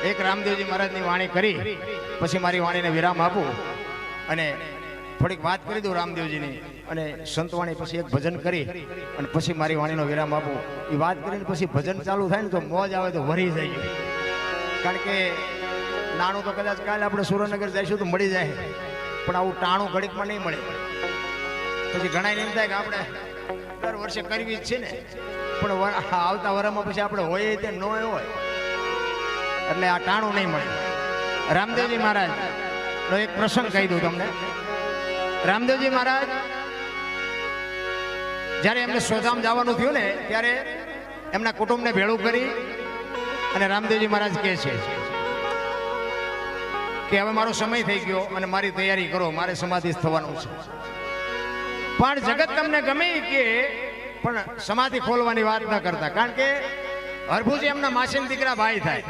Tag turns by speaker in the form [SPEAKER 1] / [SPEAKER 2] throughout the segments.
[SPEAKER 1] એક રામદેવજી મહારાજની વાણી કરી પછી મારી વાણીને વિરામ આપું અને થોડીક વાત કરી દઉં રામદેવજીની અને સંતવાણી પછી એક ભજન કરી અને પછી મારી વાણીનો વિરામ આપું. એ વાત કરીને પછી ભજન ચાલુ થાય ને તો મોજ આવે તો વરી જાય. કારણ કે નાણું તો કદાચ કાલે આપણે સુરેન્દ્રનગર જઈશું તો મળી જાય, પણ આવું ટાણું ઘડીકમાં નહીં મળે. પછી ઘણા એમ થાય કે આપણે દર વર્ષે કરવી જ છે ને, પણ આવતા વર્ષમાં પછી આપણે હોય તે ન હોય એટલે આ ટાણું નહીં મળે. રામદેવજી મહારાજ નો એક પ્રસંગ કહી દઉં તમને. રામદેવજી મહારાજ જ્યારે એમને સ્વધામ જવાનું થયું ને ત્યારે એમના કુટુંબને ભેળું કરી અને રામદેવજી મહારાજ કહે છે કે હવે મારો સમય થઈ ગયો અને મારી તૈયારી કરો, મારે સમાધિ થવાનું છે. પણ જગત તમને ગમે કે પણ સમાધિ ખોલવાની વાત ન કરતા, કારણ કે હરભુજી એમના માસીના દીકરા ભાઈ થાય.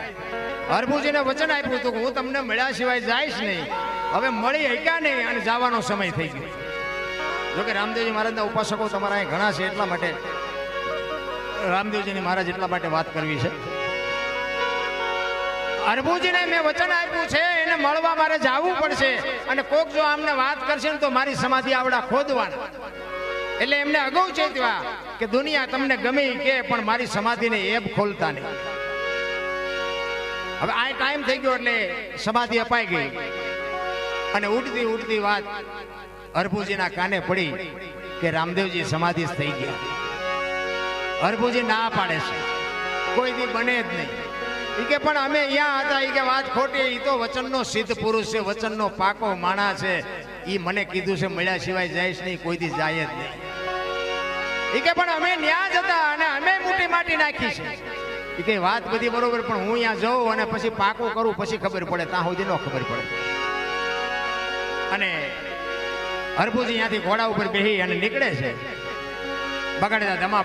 [SPEAKER 1] હરભુજીને વચન આપ્યું હતું કે હું તમને મળ્યા સિવાય જઈશ નહીં. હવે મળી હક્યા નહીં અને જવાનો સમય થઈ ગયો. જોકે રામદેવજી મહારાજના ઉપાસકો તમારા અહીં ઘણા છે, એટલા માટે રામદેવજીની મહારાજ એટલા માટે વાત કરવી છે. હરભુજીને મેં વચન આપ્યું છે એને મળવા મારે જવું પડશે, અને કોક જો આમને વાત કરશે ને તો મારી સમાધિ આવડા ખોદવાના. એટલે એમને અગાઉ ચેતવા કે દુનિયા તમને ગમે કે પણ મારી સમાધિને એબ ખોલતા નહીં. હવે આ ટાઈમ થઈ ગયો એટલે સમાધિ અપાઈ ગઈ અને ઉડતી ઉડતી વાત હરભુજીના કાને પડી કે રામદેવજી સમાધિ થઈ ગયા. હરભુજી ના પાડે છે, કોઈ દી બને જ નહીં. એ કે પણ અમે અહીંયા હતા, એ કે વાત ખોટી, એ તો વચનનો સિદ્ધ પુરુષ છે, વચનનો પાકો માણા છે. એ મને કીધું છે મળ્યા સિવાય જઈશ નહીં, કોઈ દી જાય જ નહીં. એ કે પણ અમે ન્યા જ હતા અને અમે મોટી માટી નાખી છે. એ કે વાત બધી બરોબર, પણ હું અહીંયા જાઉં અને પછી પાકો કરું પછી ખબર પડે, ત્યાં સુધી ન ખબર પડે. અને હરભુજી ત્યાંથી ઘોડા ઉપર બેહી અને નીકળે છે. બગડતા ધમા